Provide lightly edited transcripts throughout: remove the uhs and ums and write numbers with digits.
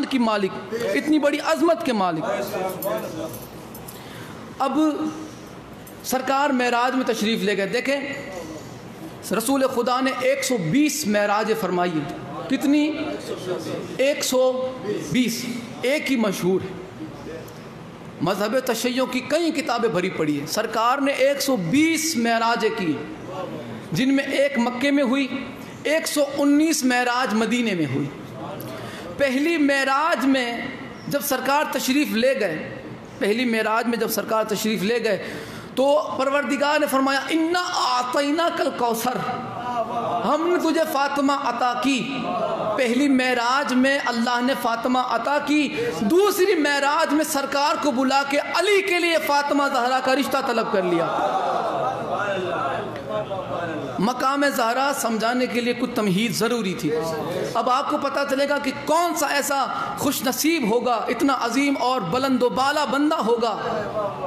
کی مالک، اتنی بڑی عظمت کے مالک۔ اب سرکار معراج میں تشریف لے گئے۔ دیکھیں رسول خدا نے 120 معراج فرمائی۔ کتنی؟ 120۔ ایک ہی مشہور ہے، مذہب تشیع کی کئی کتابیں بھری پڑی ہیں۔ سرکار نے 120 معراجیں کی، جن میں ایک مکے میں ہوئی، 119 معراج مدینے میں ہوئی۔ پہلی معراج میں جب سرکار تشریف لے گئے، پہلی معراج میں جب سرکار تشریف لے گئے تو پروردگار نے فرمایا انا اعطیناک الکوثر، ہم نے تجھے فاطمہ عطا کی۔ پہلی معراج میں اللہ نے فاطمہ عطا کی، دوسری معراج میں سرکار کو بلا کے علی کے لیے فاطمہ زہرا کا رشتہ طلب کر لیا۔ مقام زہرا سمجھانے کے لیے کچھ تمہید ضروری تھی۔ اب آپ کو پتہ چلے گا کہ کون سا ایسا خوش نصیب ہوگا، اتنا عظیم اور بلند و بالا بندہ ہوگا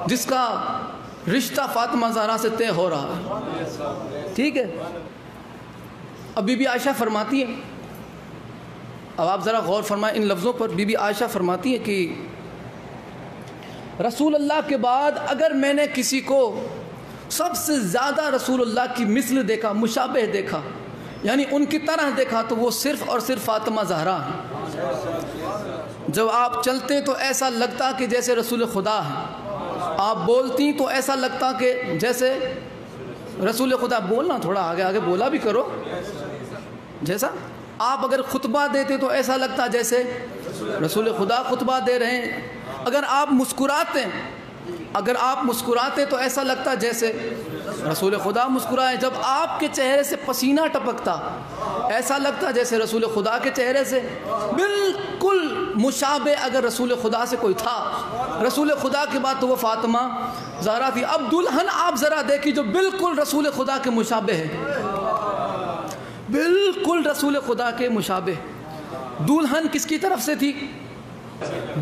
جس کا رشتہ فاطمہ زہرا سے طے ہو رہا ہے۔ ٹھیک ہے، اب بی بی عائشہ فرماتی ہے، اب آپ ذرا غور فرمائیں ان لفظوں پر۔ بی بی عائشہ فرماتی ہے کہ رسول اللہ کے بعد اگر میں نے کسی کو سب سے زیادہ رسول اللہ کی مثل دیکھا، مشابہ دیکھا، یعنی ان کی طرح دیکھا، تو وہ صرف اور صرف فاطمہ زہرا ہے۔ جب آپ چلتے ہیں تو ایسا لگتا کہ جیسے رسول خدا ہے، آپ بولتی تو ایسا لگتا کہ جیسے رسول خدا۔ بولنا تھوڑا آگے آگے بولا بھی کرو۔ جیسا آپ اگر خطبہ دیتے تو ایسا لگتا جیسے رسول خدا خطبہ دے رہے ہیں۔ اگر آپ مسکراتے تو ایسا لگتا جیسے رسول خدا مسکرائے۔ جب آپ کے چہرے سے پسینہ ٹپکتا ایسا لگتا جیسے رسول خدا کے چہرے سے بالکل مشابہ اگر رسول خدا سے کوئی تھا رسول خدا کے بعد تو وہ فاطمہ زہرا تھی۔ اب دلہن آپ ذرا دیکھیں جو بالکل رسول خدا کے مشابہ ہے، بالکل رسول خدا کے مشابہ۔ دلہن کس کی طرف سے تھی؟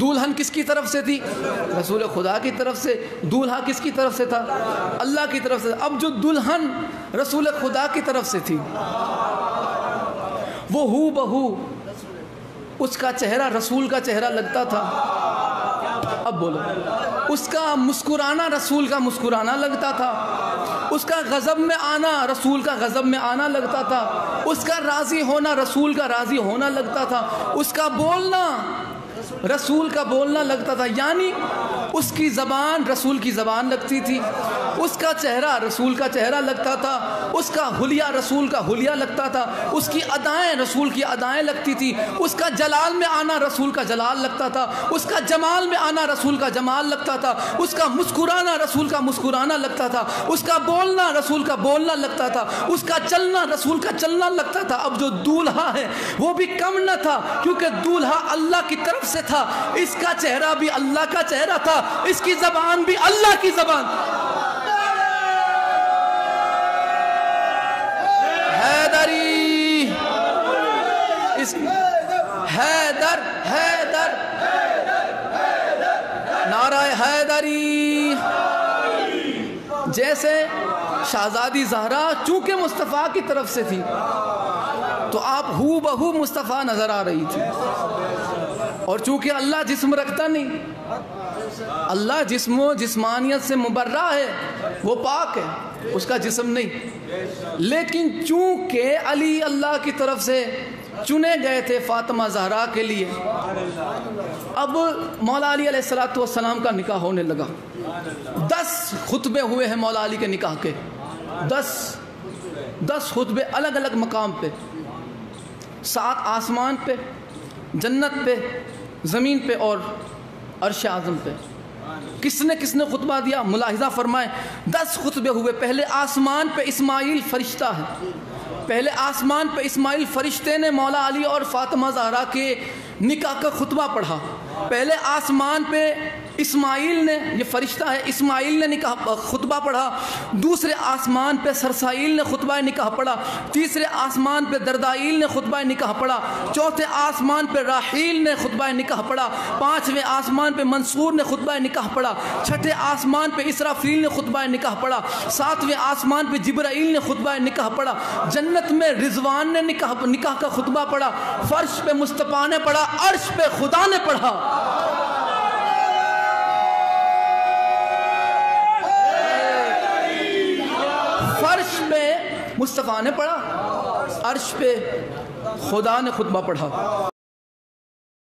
دولہن کس کی طرف سے تھی؟ رسول خدا کی طرف سے۔ دولہا کس کی طرف سے تھا؟ اللہ کی طرف سے۔ اب جو دلہن رسول خدا کی طرف سے تھی وہ ہو بہو اس کا چہرہ رسول کا چہرہ لگتا تھا۔ اب بولو، اس کا مسکرانا رسول کا مسکرانا لگتا تھا، اس کا غضب میں آنا رسول کا غضب میں آنا لگتا تھا، اس کا راضی ہونا رسول کا راضی ہونا لگتا تھا، اس کا بولنا رسول کا بولنا لگتا تھا۔ یعنی اس کی زبان رسول کی زبان لگتی تھی، اس کا چہرہ رسول کا چہرہ لگتا تھا، اس کا حلیہ رسول کا حلیہ لگتا تھا، اس کی ادائیں رسول کی ادائیں لگتی تھی، اس کا جلال میں آنا رسول کا جلال لگتا تھا، اس کا جمال میں آنا رسول کا جمال لگتا تھا، اس کا مسکرانا رسول کا مسکرانا لگتا تھا، اس کا بولنا رسول کا بولنا لگتا تھا، اس کا چلنا رسول کا چلنا لگتا تھا۔ اب جو دولہا ہے وہ بھی کم نہ تھا، کیونکہ دولہا اللہ کی طرف سے تھا، اس کا چہرہ بھی اللہ کا چہرہ تھا، اس کی زبان بھی اللہ کی زبان۔ حیدری حیدر حیدر نعرہ حیدری۔ جیسے شہزادی زہرا چونکہ مصطفیٰ کی طرف سے تھی تو آپ ہو بہو مصطفیٰ نظر آ رہی تھی، اور چونکہ اللہ جسم رکھتا نہیں، اللہ جسم و جسمانیت سے مبرہ ہے، وہ پاک ہے، اس کا جسم نہیں، لیکن چونکہ علی اللہ کی طرف سے چنے گئے تھے فاطمہ زہرا کے لیے، اب مولا علی علیہ السلام کا نکاح ہونے لگا۔ 10 خطبے ہوئے ہیں مولا علی کے نکاح کے، 10 خطبے الگ الگ مقام پہ، 7 آسمان پہ، جنت پہ، زمین پہ اور عرش اعظم پہ۔ کس نے خطبہ دیا؟ ملاحظہ فرمائیں، 10 خطبے ہوئے۔ پہلے آسمان پہ اسماعیل فرشتہ ہے، پہلے آسمان پہ اسماعیل فرشتے نے مولا علی اور فاطمہ زہرا کے نکاح کا خطبہ پڑھا۔ پہلے آسمان پہ اسماعیل نے، یہ فرشتہ ہے، اسماعیل نے نکاح خطبہ پڑھا، دوسرے آسمان پہ سرسائیل نے خطبہ نکاح پڑھا، تیسرے آسمان پہ دردائیل نے خطبہ نکاح پڑھا، چوتھے آسمان پہ راحیل نے خطبہ نکاح پڑھا، پانچویں آسمان پہ منصور نے خطبہ نکاح پڑھا، چھٹے آسمان پہ اسرافیل نے خطبہ نکاح پڑھا، ساتویں آسمان پہ جبرائیل نے خطبہ نکاح پڑھا، جنت میں رضوان نے نکاح کا خطبہ پڑھا، فرش پہ مصطفیٰ نے پڑھا، عرش پہ خدا نے پڑھا۔ فرش پہ مصطفیٰ نے پڑھا، عرش پہ خدا نے خطبہ پڑھا۔